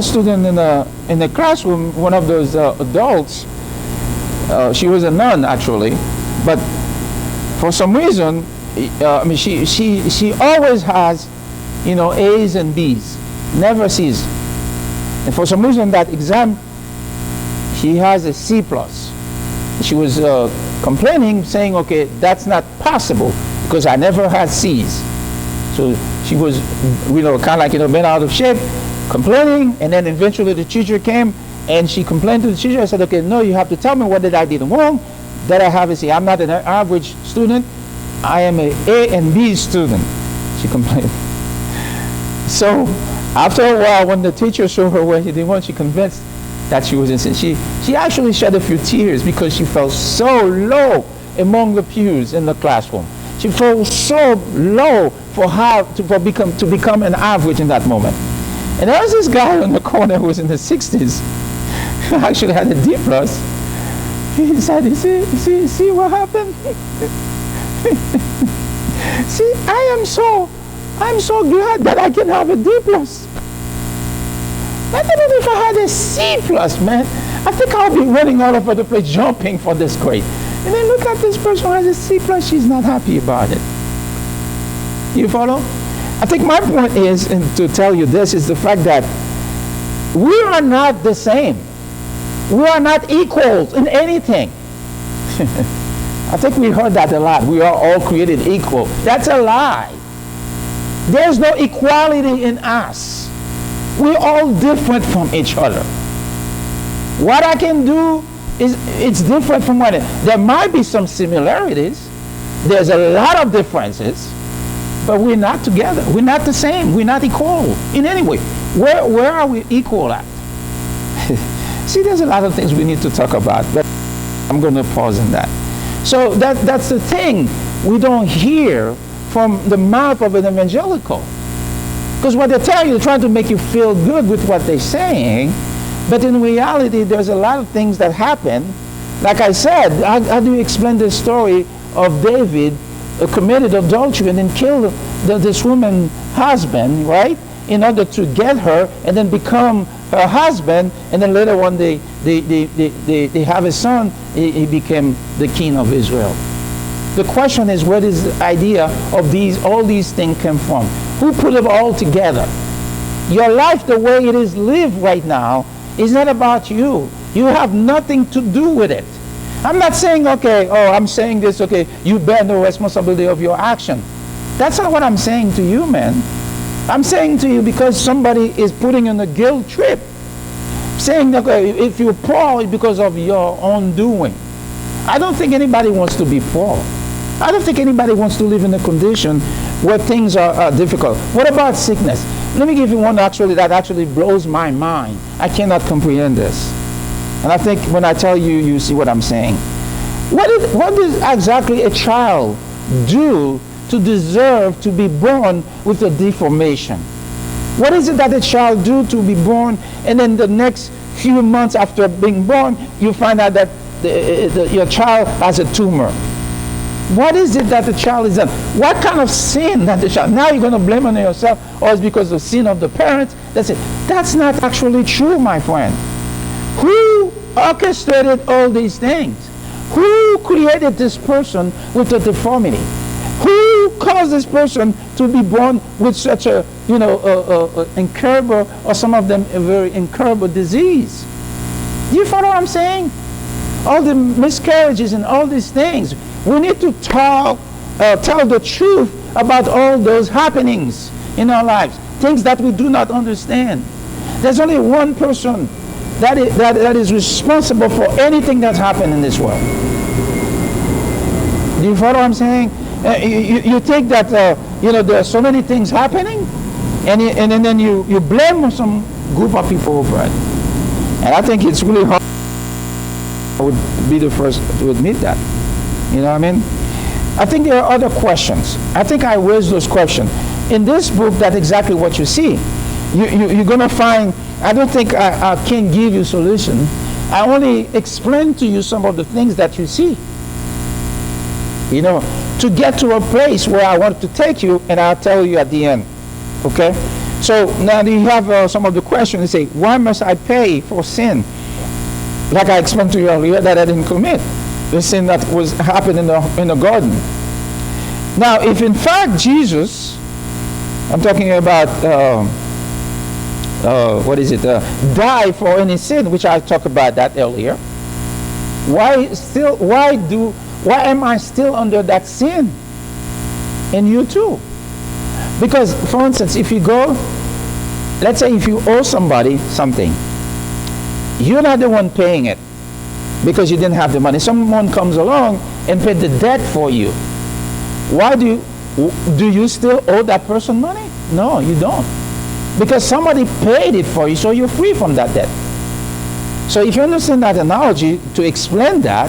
student in the classroom, one of those adults, she was a nun actually, but for some reason, I mean, she always has, you know, A's and B's, never C's. And for some reason, that exam, she has a C plus. She was complaining, saying, okay, that's not possible because I never had C's. So she was, you know, kind of like, you know, been out of shape, complaining, and then eventually the teacher came and she complained to the teacher. I said, okay, no, you have to tell me what did I did wrong, that I have a C. I'm not an average student. I am an A and B student, she complained. So after a while, when the teacher showed her where she did wrong, she convinced that she was innocent. She actually shed a few tears because she felt so low among the pews in the classroom. She felt so low for how to become an average in that moment. And there was this guy on the corner who was in the 60s, who actually had a D plus. He said, see what happened? See, I'm so glad that I can have a D plus. I don't know if I had a C plus, man. I think I'll be running all over the place jumping for this grade. And then look at this person who has a C plus, she's not happy about it. You follow? I think my point is, and to tell you this, is the fact that we are not the same. We are not equals in anything. I think we heard that a lot. We are all created equal. That's a lie. There's no equality in us. We're all different from each other. What I can do is it's different from what there might be some similarities. There's a lot of differences, but we're not together. We're not the same. We're not equal in any way. Where are we equal at? See, there's a lot of things we need to talk about, but I'm going to pause on that. So that's the thing we don't hear from the mouth of an evangelical. Because what they tell you, they're trying to make you feel good with what they're saying, but in reality, there's a lot of things that happen. Like I said, how do you explain the story of David committed adultery and then killed this woman's husband, right? In order to get her and then become her husband, and then later on they have a son, he became the king of Israel. The question is, where does the idea of all these things come from? Who put it all together? Your life, the way it is lived right now, is not about you. You have nothing to do with it. I'm not saying, okay, oh, I'm saying this, okay, you bear no responsibility of your action. That's not what I'm saying to you, man. I'm saying to you because somebody is putting on a guilt trip, saying that okay, if you're poor, it's because of your own doing. I don't think anybody wants to be poor. I don't think anybody wants to live in a condition where things are difficult. What about sickness? Let me give you one that actually blows my mind. I cannot comprehend this. And I think when I tell you, you see what I'm saying. What does exactly a child do to deserve to be born with a deformation? What is it that a child do to be born, and then the next few months after being born, you find out that your child has a tumor? What is it that the child is done? What kind of sin that the child? Now you're going to blame on yourself, or it's because of sin of the parents. That's it. That's not actually true, my friend. Who orchestrated all these things? Who created this person with a deformity? Who caused this person to be born with such a, incurable, or some of them a very incurable disease? Do you follow what I'm saying? All the miscarriages and all these things. We need to tell the truth about all those happenings in our lives, things that we do not understand. There's only one person that is responsible for anything that's happened in this world. Do you follow what I'm saying? You think that there are so many things happening, and then you blame some group of people over it. And I think it's really hard. I would be the first to admit that. You know what I mean? I think there are other questions. I think I raised those questions. In this book, that's exactly what you see. You're going to find, I don't think I can give you solution. I only explain to you some of the things that you see. To get to a place where I want to take you, and I'll tell you at the end. Okay? So now you have some of the questions. They say, why must I pay for sin? Like I explained to you earlier, that I didn't commit the sin that was happened in the garden. Now, if in fact Jesus, I'm talking about die for any sin, which I talked about that earlier. Why am I still under that sin? And you too. Because, for instance, if you go, let's say if you owe somebody something, you're not the one paying it because you didn't have the money. Someone comes along and paid the debt for you. Why do you still owe that person money? No, you don't. Because somebody paid it for you, so you're free from that debt. So if you understand that analogy, to explain that,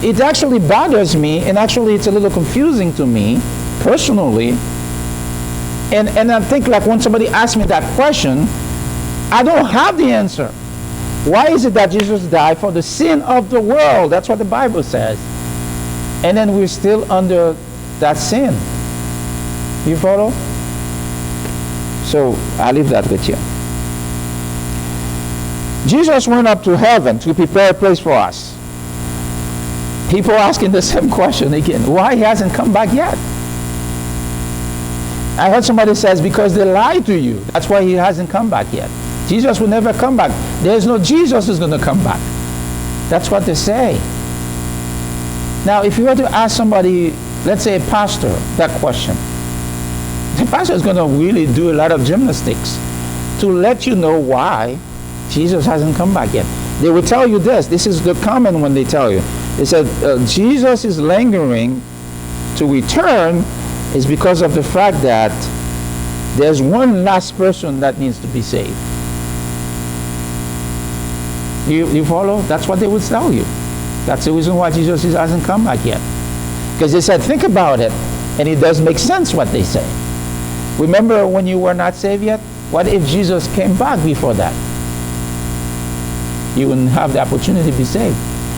it actually bothers me, and actually it's a little confusing to me, personally. And I think, like, when somebody asks me that question, I don't have the answer. Why is it that Jesus died for the sin of the world? That's what the Bible says. And then we're still under that sin. You follow? So I leave that with you. Jesus went up to heaven to prepare a place for us. People asking the same question again. Why he hasn't come back yet? I heard somebody says, because they lied to you. That's why he hasn't come back yet. Jesus will never come back. There's no Jesus who's going to come back. That's what they say. Now, if you were to ask somebody, let's say a pastor, that question, the pastor is going to really do a lot of gymnastics to let you know why Jesus hasn't come back yet. They will tell you this. This is the common one they tell you. They said, Jesus is lingering to return is because of the fact that there's one last person that needs to be saved. You follow? That's what they would tell you. That's the reason why Jesus hasn't come back yet. Because they said, think about it, and it does make sense what they say. Remember when you were not saved yet? What if Jesus came back before that? You wouldn't have the opportunity to be saved.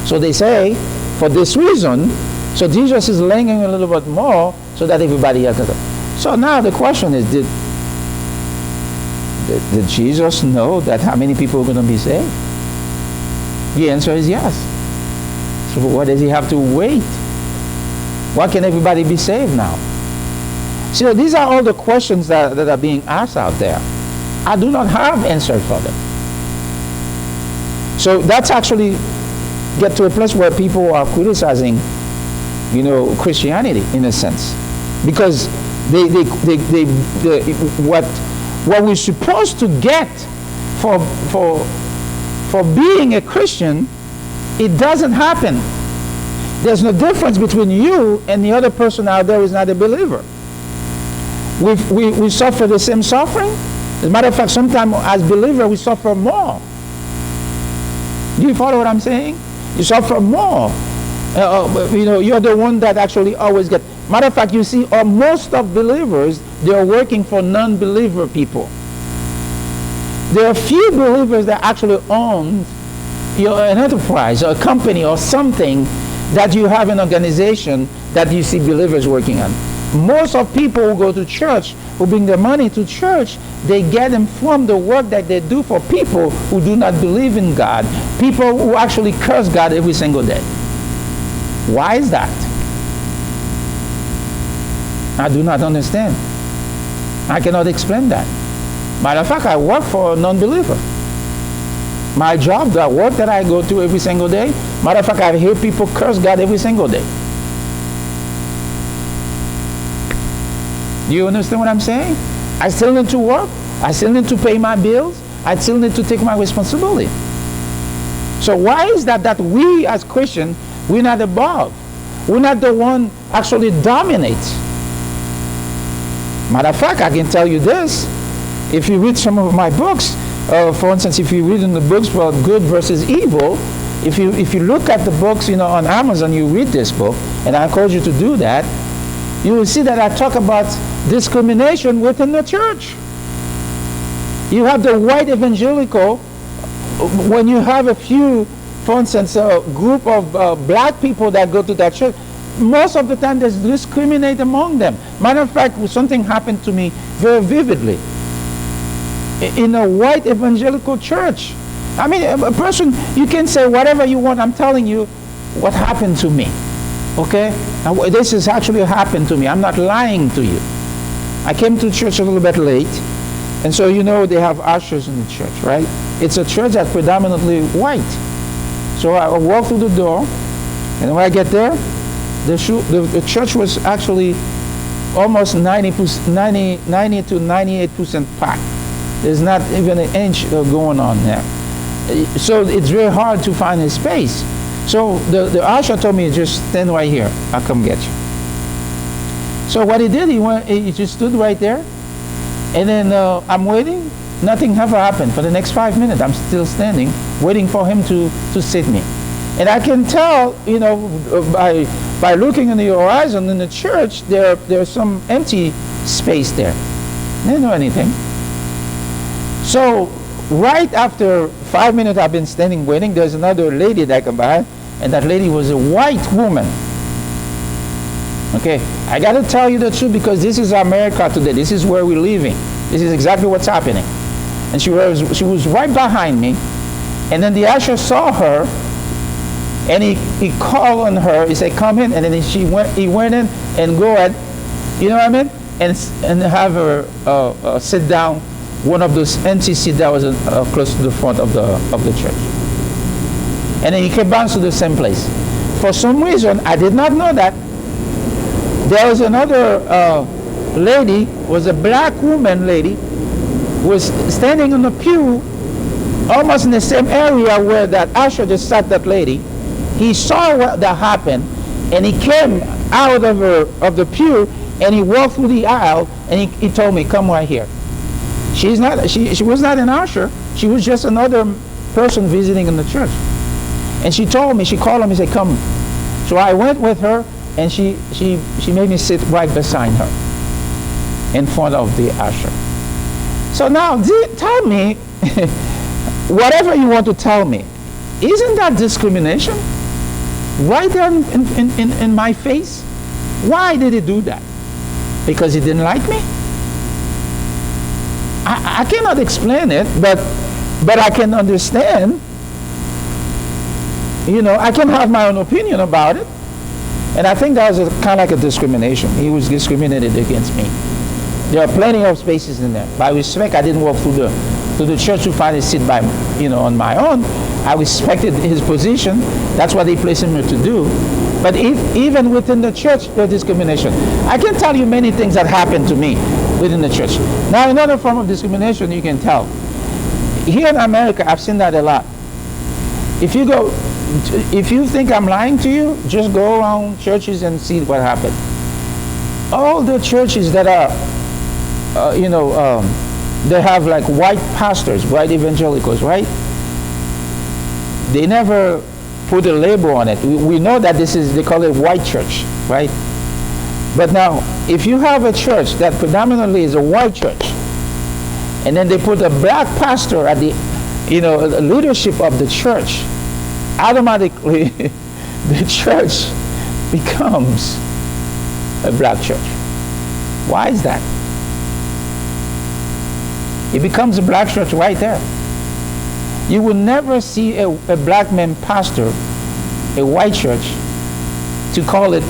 So they say, for this reason, so Jesus is lingering a little bit more so that everybody else does. So now the question is, did Jesus know that how many people are going to be saved? The answer is yes. So why does he have to wait? Why can't everybody be saved now? So these are all the questions that are being asked out there. I do not have answers for them. So that's actually get to a place where people are criticizing, Christianity in a sense, because what we're supposed to get for being a Christian, it doesn't happen. There's no difference between you and the other person out there who is not a believer. We suffer the same suffering. As a matter of fact, sometimes as believers we suffer more. Do you follow what I'm saying? You suffer more. You're the one that actually always gets. Matter of fact, you see, most of believers, they are working for non-believer people. There are few believers that actually own an enterprise or a company or something that you have an organization that you see believers working on. Most of people who go to church, who bring their money to church, they get them from the work that they do for people who do not believe in God, people who actually curse God every single day. Why is that? I do not understand. I cannot explain that. Matter of fact, I work for a non-believer. My job, the work that I go to every single day, matter of fact, I hear people curse God every single day. Do you understand what I'm saying? I still need to work. I still need to pay my bills. I still need to take my responsibility. So why is that we as Christians, we're not above? We're not the one actually dominates. Matter of fact, I can tell you this. If you read some of my books, for instance, if you read in the books about good versus evil, if you look at the books, on Amazon, you read this book, and I encourage you to do that, you will see that I talk about discrimination within the church. You have the white evangelical, when you have a few, for instance, a group of black people that go to that church, most of the time there's discriminate among them. Matter of fact, something happened to me very vividly. in a white evangelical church. I mean, a person, you can say whatever you want. I'm telling you what happened to me. Okay? Now, this has actually happened to me. I'm not lying to you. I came to church a little bit late. And so, you know, they have ushers in the church, right? It's a church that's predominantly white. So I walk through the door, and when I get there, the church was actually almost 90 to 98% packed. There's not even an inch going on there. So it's very hard to find a space. So the usher told me, just stand right here. I'll come get you. So what he did, he just stood right there. And then I'm waiting. Nothing ever happened. For the next 5 minutes, I'm still standing, waiting for him to sit me. And I can tell, you know, by looking in the horizon in the church, there's some empty space there. I didn't know anything. So right after 5 minutes I've been standing waiting, there's another lady that came by, and that lady was a white woman. Okay, I got to tell you the truth, because this is America today. This is where we're living. This is exactly what's happening. And she was right behind me, and then the usher saw her, and he called on her. He said, "Come in," and then he went in and go ahead, you know what I mean, and have her sit down, one of those empty seats that was close to the front of the church. And then he came back to the same place. For some reason, I did not know that. There was another lady, was a black woman lady, was standing on the pew, almost in the same area where that usher just sat that lady. He saw what that happened, and he came out of the pew, and he walked through the aisle, and he told me, "Come right here." She was not an usher. She was just another person visiting in the church. And she told me, she called him and said, "Come." So I went with her, and she made me sit right beside her in front of the usher. So now tell me, whatever you want to tell me, isn't that discrimination? Right there in my face? Why did he do that? Because he didn't like me? I cannot explain it, but I can understand. You know, I can have my own opinion about it. And I think that was kind of like a discrimination. He was discriminated against me. There are plenty of spaces in there. By respect, I didn't walk through the church to find a seat on my own. I respected his position. That's what they placed him here to do. But even within the church, there's discrimination. I can tell you many things that happened to me within the church. Now, another form of discrimination you can tell. Here in America, I've seen that a lot. If you think I'm lying to you, just go around churches and see what happened. All the churches that are, they have like white pastors, white evangelicals, right? They never put a label on it. We know that they call it white church, right? But now, if you have a church that predominantly is a white church, and then they put a black pastor at the, leadership of the church, automatically the church becomes a black church. Why is that? It becomes a black church right there. You will never see a black man pastor a white church to call it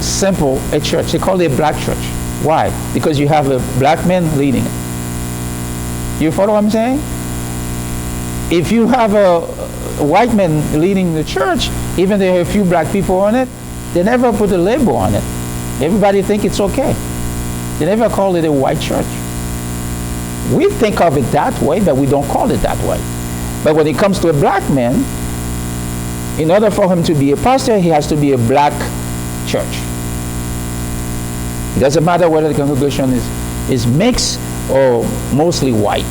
simple a church. They call it a black church. Why? Because you have a black man leading it. You follow what I'm saying? If you have a white man leading the church, even there are a few black people on it, they never put a label on it. Everybody think it's okay. They never call it a white church. We think of it that way, but we don't call it that way. But when it comes to a black man, in order for him to be a pastor, he has to be a black church. It doesn't matter whether the congregation is mixed or mostly white.